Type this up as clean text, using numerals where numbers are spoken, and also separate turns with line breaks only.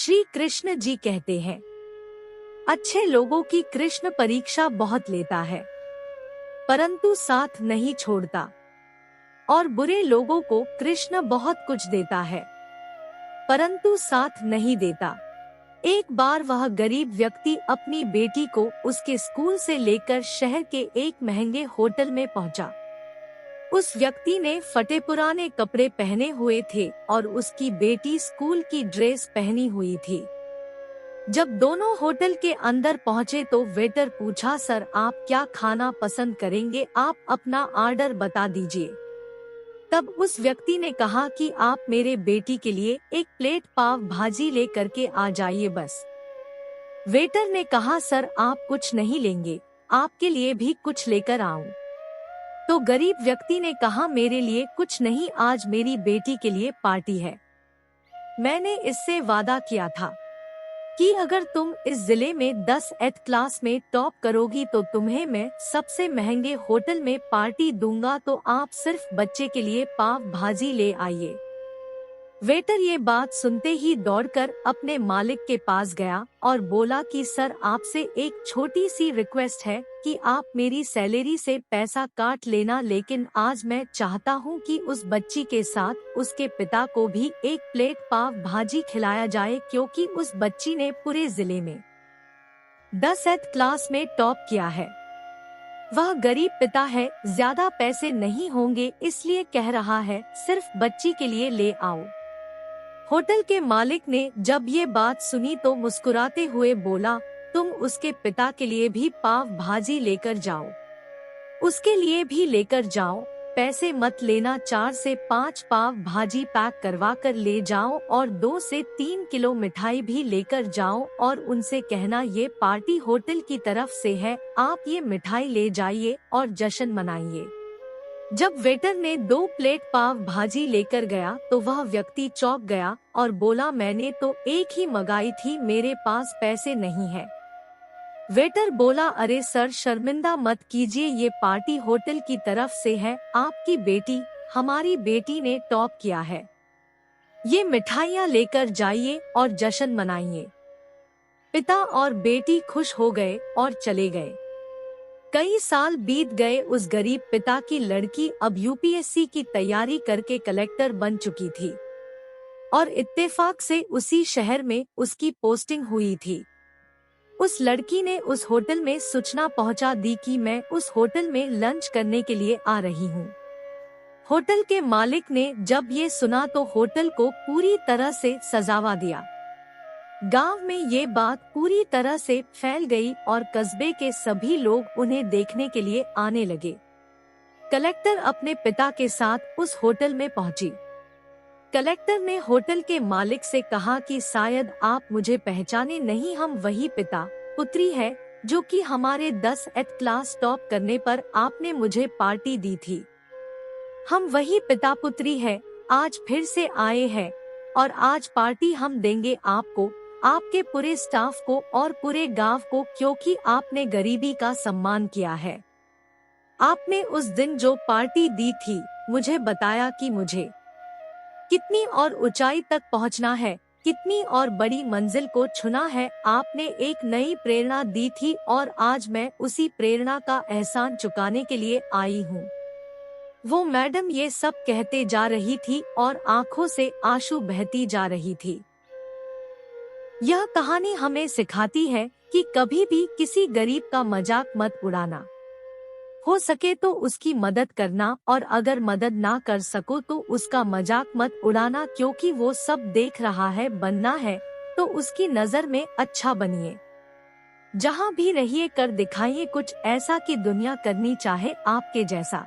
श्री कृष्ण जी कहते हैं, अच्छे लोगों की कृष्ण परीक्षा बहुत लेता है, परंतु साथ नहीं छोड़ता, और बुरे लोगों को कृष्ण बहुत कुछ देता है, परंतु साथ नहीं देता। एक बार वह गरीब व्यक्ति अपनी बेटी को उसके स्कूल से लेकर शहर के एक महंगे होटल में पहुंचा। उस व्यक्ति ने फटे पुराने कपड़े पहने हुए थे और उसकी बेटी स्कूल की ड्रेस पहनी हुई थी। जब दोनों होटल के अंदर पहुंचे तो वेटर पूछा, सर आप क्या खाना पसंद करेंगे, आप अपना ऑर्डर बता दीजिए। तब उस व्यक्ति ने कहा कि आप मेरे बेटी के लिए एक प्लेट पाव भाजी ले करके आ जाइए बस। वेटर ने कहा, सर आप कुछ नहीं लेंगे, आपके लिए भी कुछ लेकर आऊं? तो गरीब व्यक्ति ने कहा, मेरे लिए कुछ नहीं, आज मेरी बेटी के लिए पार्टी है। मैंने इससे वादा किया था कि अगर तुम इस जिले में 10th क्लास में टॉप करोगी तो तुम्हें मैं सबसे महंगे होटल में पार्टी दूंगा, तो आप सिर्फ बच्चे के लिए पाव भाजी ले आइए। वेटर ये बात सुनते ही दौड़कर अपने मालिक के पास गया और बोला कि सर आपसे एक छोटी सी रिक्वेस्ट है कि आप मेरी सैलरी से पैसा काट लेना, लेकिन आज मैं चाहता हूँ कि उस बच्ची के साथ उसके पिता को भी एक प्लेट पाव भाजी खिलाया जाए, क्योंकि उस बच्ची ने पूरे जिले में 10th क्लास में टॉप किया है। वह गरीब पिता है, ज्यादा पैसे नहीं होंगे, इसलिए कह रहा है सिर्फ बच्ची के लिए ले आओ। होटल के मालिक ने जब ये बात सुनी तो मुस्कुराते हुए बोला, तुम उसके पिता के लिए भी पाव भाजी लेकर जाओ, उसके लिए भी लेकर जाओ, पैसे मत लेना, 4 से 5 पाव भाजी पैक करवा कर ले जाओ और 2 से 3 किलो मिठाई भी लेकर जाओ और उनसे कहना ये पार्टी होटल की तरफ से है, आप ये मिठाई ले जाइए और जश्न मनाइए। जब वेटर ने 2 प्लेट पाव भाजी लेकर गया तो वह व्यक्ति चौंक गया और बोला, मैंने तो एक ही मंगाई थी, मेरे पास पैसे नहीं है। वेटर बोला, अरे सर शर्मिंदा मत कीजिए, ये पार्टी होटल की तरफ से है, आपकी बेटी, हमारी बेटी ने टॉप किया है, ये मिठाइयाँ लेकर जाइए और जश्न मनाइए। पिता और बेटी खुश हो गए और चले गए। कई साल बीत गए, उस गरीब पिता की लड़की अब यूपीएससी की तैयारी करके कलेक्टर बन चुकी थी और इत्तेफाक से उसी शहर में उसकी पोस्टिंग हुई थी। उस लड़की ने उस होटल में सूचना पहुंचा दी कि मैं उस होटल में लंच करने के लिए आ रही हूं। होटल के मालिक ने जब ये सुना तो होटल को पूरी तरह से सजावा दिया। गांव में ये बात पूरी तरह से फैल गई और कस्बे के सभी लोग उन्हें देखने के लिए आने लगे। कलेक्टर अपने पिता के साथ उस होटल में पहुंची। कलेक्टर ने होटल के मालिक से कहा कि शायद आप मुझे पहचाने नहीं, हम वही पिता पुत्री है जो कि हमारे 10th क्लास टॉप करने पर आपने मुझे पार्टी दी थी। हम वही पिता पुत्री है, आज फिर से आए हैं और आज पार्टी हम देंगे आपको, आपके पूरे स्टाफ को और पूरे गांव को, क्योंकि आपने गरीबी का सम्मान किया है। आपने उस दिन जो पार्टी दी थी, मुझे बताया कि मुझे कितनी और ऊंचाई तक पहुंचना है, कितनी और बड़ी मंजिल को छूना है। आपने एक नई प्रेरणा दी थी और आज मैं उसी प्रेरणा का एहसान चुकाने के लिए आई हूँ। वो मैडम ये सब कहते जा रही थी और आंखों से आंसू बहती जा रही थी। यह कहानी हमें सिखाती है कि कभी भी किसी गरीब का मजाक मत उड़ाना। हो सके तो उसकी मदद करना और अगर मदद ना कर सको तो उसका मजाक मत उड़ाना, क्योंकि वो सब देख रहा है। बनना है तो उसकी नजर में अच्छा बनिए। जहाँ भी रहिए कर दिखाइए कुछ ऐसा कि दुनिया करनी चाहे आपके जैसा।